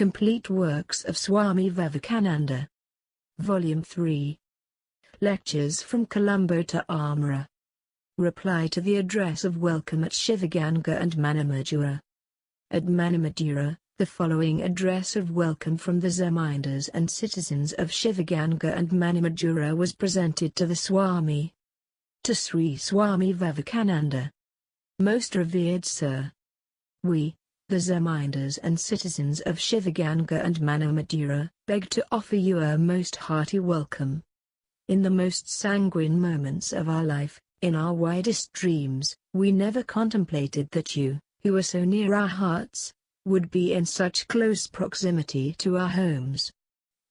Complete Works of Swami Vivekananda. Volume 3. Lectures from Colombo to Amara. Reply to the address of welcome at Shivaganga and Manamadura. At Manamadura, the following address of welcome from the Zemindars and citizens of Shivaganga and Manamadura was presented to the Swami. To Sri Swami Vivekananda. Most revered Sir. We, the Zemindars and citizens of Shivaganga and Manamadura, beg to offer you a most hearty welcome. In the most sanguine moments of our life, in our widest dreams, we never contemplated that you, who are so near our hearts, would be in such close proximity to our homes.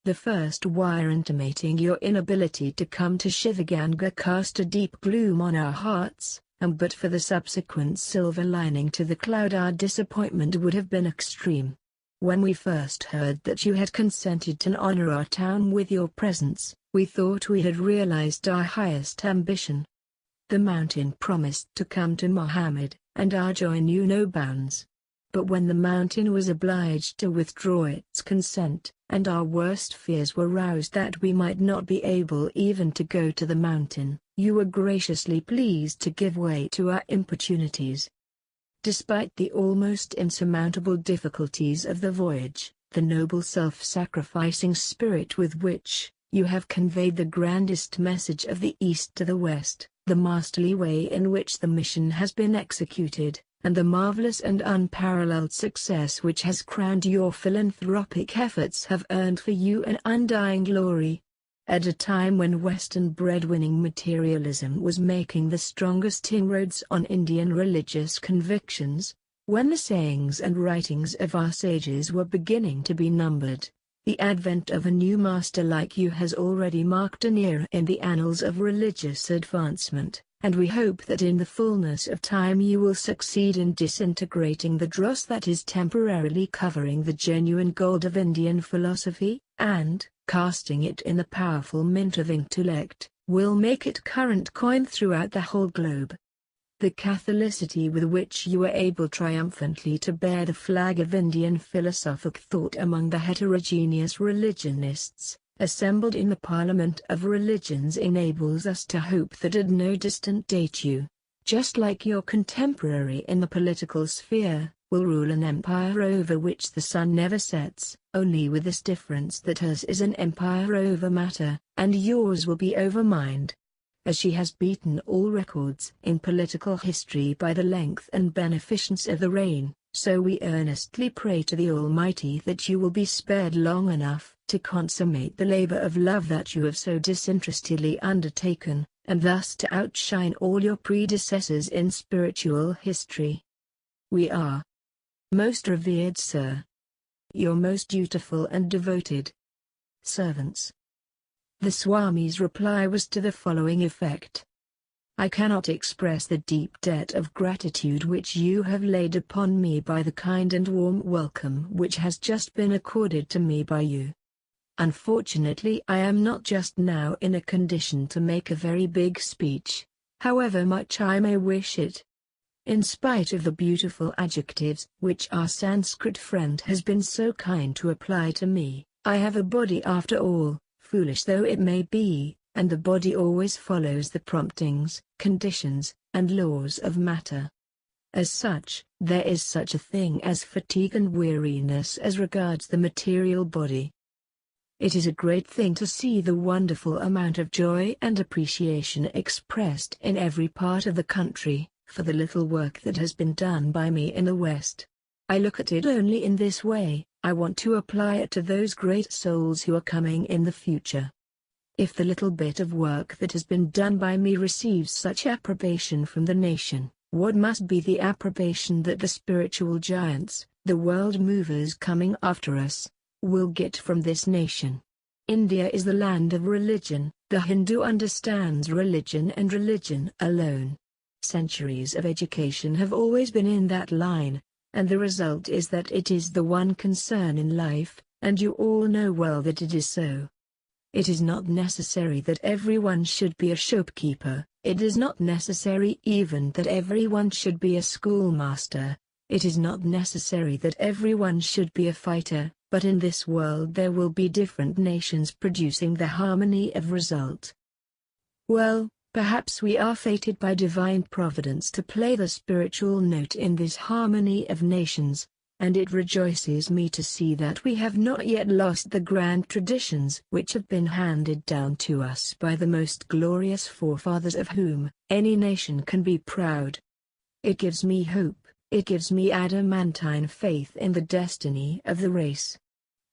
The first wire intimating your inability to come to Shivaganga cast a deep gloom on our hearts, and but for the subsequent silver lining to the cloud our disappointment would have been extreme. When we first heard that you had consented to honor our town with your presence, we thought we had realized our highest ambition. The mountain promised to come to Muhammad, and our joy knew no bounds. But when the mountain was obliged to withdraw its consent, and our worst fears were roused that we might not be able even to go to the mountain, you were graciously pleased to give way to our importunities. Despite the almost insurmountable difficulties of the voyage, the noble self-sacrificing spirit with which you have conveyed the grandest message of the East to the West, the masterly way in which the mission has been executed, and the marvelous and unparalleled success which has crowned your philanthropic efforts have earned for you an undying glory. At a time when Western breadwinning materialism was making the strongest inroads on Indian religious convictions, when the sayings and writings of our sages were beginning to be numbered, the advent of a new master like you has already marked an era in the annals of religious advancement, and we hope that in the fullness of time you will succeed in disintegrating the dross that is temporarily covering the genuine gold of Indian philosophy, and, casting it in the powerful mint of intellect, will make it current coin throughout the whole globe. The catholicity with which you are able triumphantly to bear the flag of Indian philosophic thought among the heterogeneous religionists assembled in the Parliament of Religions enables us to hope that at no distant date you, just like your contemporary in the political sphere, will rule an empire over which the sun never sets, only with this difference that hers is an empire over matter, and yours will be over mind. As she has beaten all records in political history by the length and beneficence of the reign, so we earnestly pray to the Almighty that you will be spared long enough to consummate the labor of love that you have so disinterestedly undertaken, and thus to outshine all your predecessors in spiritual history. We are, most revered Sir, your most dutiful and devoted servants. The Swami's reply was to the following effect. I cannot express the deep debt of gratitude which you have laid upon me by the kind and warm welcome which has just been accorded to me by you. Unfortunately, I am not just now in a condition to make a very big speech, however much I may wish it. In spite of the beautiful adjectives which our Sanskrit friend has been so kind to apply to me, I have a body after all, foolish though it may be, and the body always follows the promptings, conditions, and laws of matter. As such, there is such a thing as fatigue and weariness as regards the material body. It is a great thing to see the wonderful amount of joy and appreciation expressed in every part of the country, for the little work that has been done by me in the West. I look at it only in this way, I want to apply it to those great souls who are coming in the future. If the little bit of work that has been done by me receives such approbation from the nation, what must be the approbation that the spiritual giants, the world movers coming after us, will get from this nation? India is the land of religion, the Hindu understands religion and religion alone. Centuries of education have always been in that line, and the result is that it is the one concern in life, and you all know well that it is so. It is not necessary that everyone should be a shopkeeper, it is not necessary even that everyone should be a schoolmaster, it is not necessary that everyone should be a fighter, but in this world there will be different nations producing the harmony of result. Well, perhaps we are fated by divine providence to play the spiritual note in this harmony of nations, and it rejoices me to see that we have not yet lost the grand traditions which have been handed down to us by the most glorious forefathers of whom any nation can be proud. It gives me hope, it gives me adamantine faith in the destiny of the race.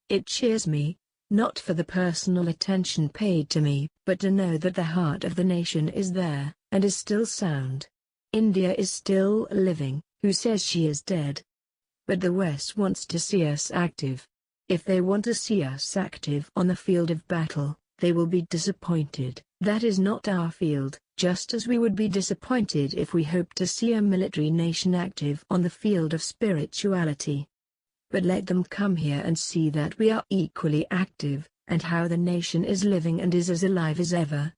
It cheers me, not for the personal attention paid to me, but to know that the heart of the nation is there, and is still sound. India is still living, who says she is dead? But the West wants to see us active. If they want to see us active on the field of battle, they will be disappointed. That is not our field, just as we would be disappointed if we hoped to see a military nation active on the field of spirituality. But let them come here and see that we are equally active, and how the nation is living and is as alive as ever.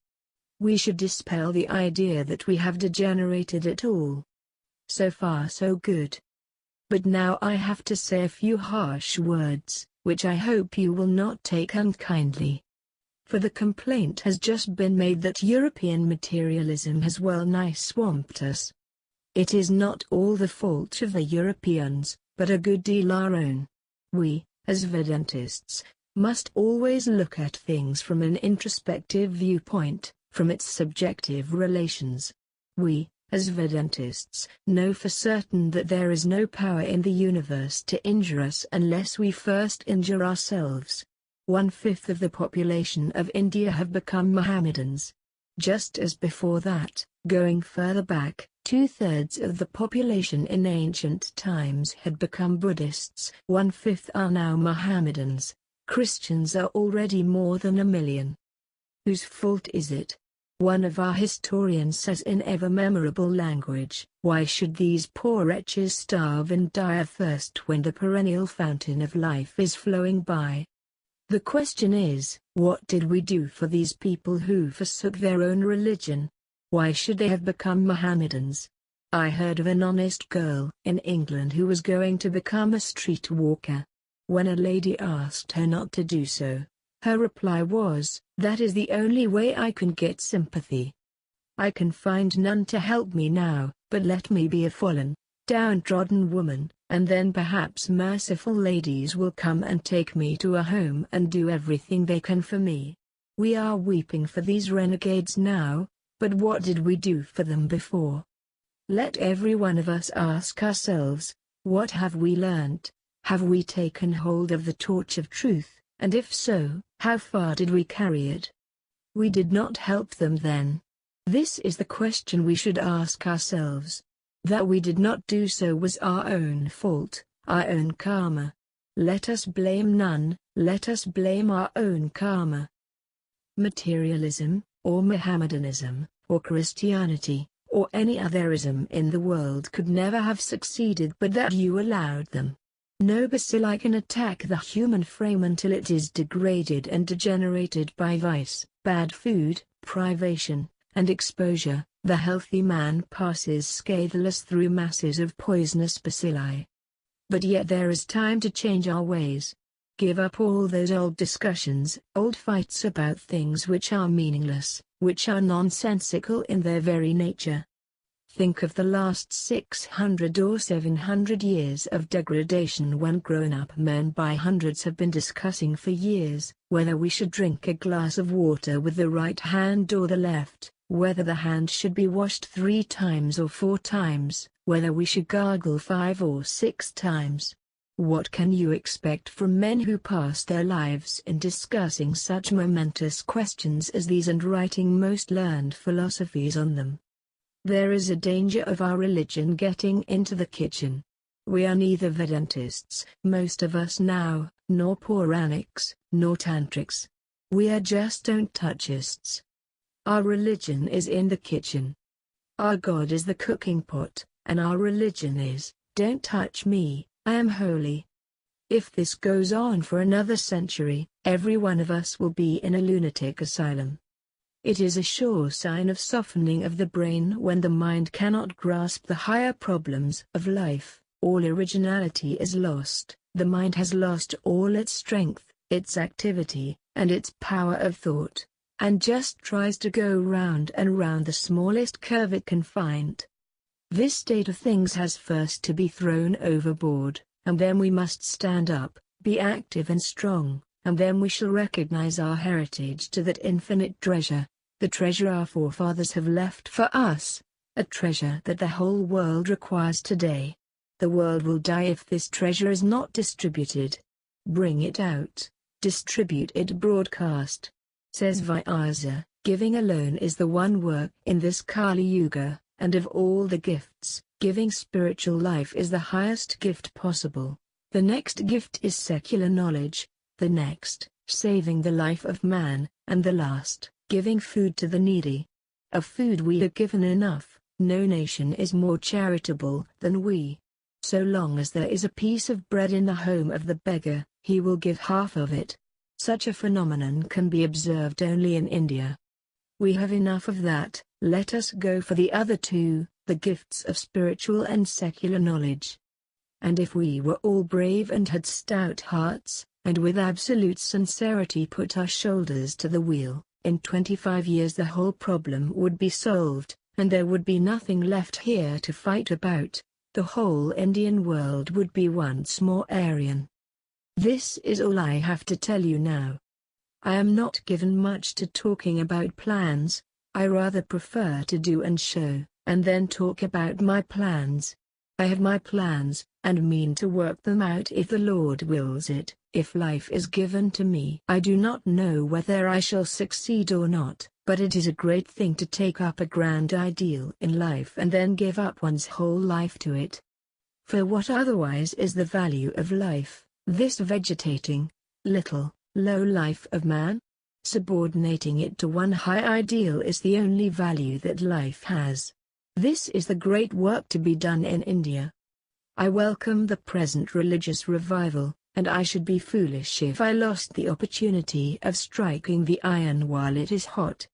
We should dispel the idea that we have degenerated at all. So far so good. But now I have to say a few harsh words, which I hope you will not take unkindly. For the complaint has just been made that European materialism has well nigh swamped us. It is not all the fault of the Europeans, but a good deal our own. We, as Vedantists, must always look at things from an introspective viewpoint, from its subjective relations. We, as Vedantists, know for certain that there is no power in the universe to injure us unless we first injure ourselves. 1/5 of the population of India have become Mohammedans. Just as before that, going further back, 2/3 of the population in ancient times had become Buddhists. 1/5 are now Mohammedans. Christians are already more than 1 million. Whose fault is it? One of our historians says in ever memorable language, "Why should these poor wretches starve and die of thirst when the perennial fountain of life is flowing by?" The question is, what did we do for these people who forsook their own religion? Why should they have become Mohammedans? I heard of an honest girl in England who was going to become a street walker. When a lady asked her not to do so, her reply was, "That is the only way I can get sympathy. I can find none to help me now, but let me be a fallen, downtrodden woman, and then perhaps merciful ladies will come and take me to a home and do everything they can for me." We are weeping for these renegades now, but what did we do for them before? Let every one of us ask ourselves, what have we learnt? Have we taken hold of the torch of truth, and if so, how far did we carry it? We did not help them then. This is the question we should ask ourselves. That we did not do so was our own fault, our own karma. Let us blame none, let us blame our own karma. Materialism, or Mohammedanism, or Christianity, or any other ism in the world could never have succeeded but that you allowed them. No bacilli can attack the human frame until it is degraded and degenerated by vice, bad food, privation, and exposure. The healthy man passes scatheless through masses of poisonous bacilli. But yet there is time to change our ways. Give up all those old discussions, old fights about things which are meaningless, which are nonsensical in their very nature. Think of the last 600 or 700 years of degradation when grown-up men by hundreds have been discussing for years, whether we should drink a glass of water with the right hand or the left, whether the hand should be washed 3 times or 4 times, whether we should gargle 5 or 6 times. What can you expect from men who pass their lives in discussing such momentous questions as these and writing most learned philosophies on them? There is a danger of our religion getting into the kitchen. We are neither Vedantists, most of us now, nor Puranics, nor Tantrics. We are just don't-touchists. Our religion is in the kitchen. Our God is the cooking pot, and our religion is, "Don't touch me, I am holy." If this goes on for another century, every one of us will be in a lunatic asylum. It is a sure sign of softening of the brain when the mind cannot grasp the higher problems of life. All originality is lost, The mind has lost all its strength, its activity, and its power of thought, and just tries to go round and round the smallest curve it can find. This state of things has first to be thrown overboard, and then we must stand up, be active and strong, and then we shall recognize our heritage to that infinite treasure, the treasure our forefathers have left for us, a treasure that the whole world requires today. The world will die if this treasure is not distributed. Bring it out, distribute it broadcast. Says Vyasa, giving alone is the one work in this Kali Yuga, and of all the gifts, giving spiritual life is the highest gift possible. The next gift is secular knowledge, the next, saving the life of man, and the last, giving food to the needy. Of food we are given enough, no nation is more charitable than we. So long as there is a piece of bread in the home of the beggar, he will give half of it. Such a phenomenon can be observed only in India. We have enough of that, let us go for the other two, the gifts of spiritual and secular knowledge. And if we were all brave and had stout hearts, and with absolute sincerity put our shoulders to the wheel, in 25 years the whole problem would be solved, and there would be nothing left here to fight about. The whole Indian world would be once more Aryan. This is all I have to tell you now. I am not given much to talking about plans, I rather prefer to do and show, and then talk about my plans. I have my plans, and mean to work them out if the Lord wills it. If life is given to me, I do not know whether I shall succeed or not, but it is a great thing to take up a grand ideal in life and then give up one's whole life to it. For what otherwise is the value of life, this vegetating, little, low life of man? Subordinating it to one high ideal is the only value that life has. This is the great work to be done in India. I welcome the present religious revival, and I should be foolish if I lost the opportunity of striking the iron while it is hot.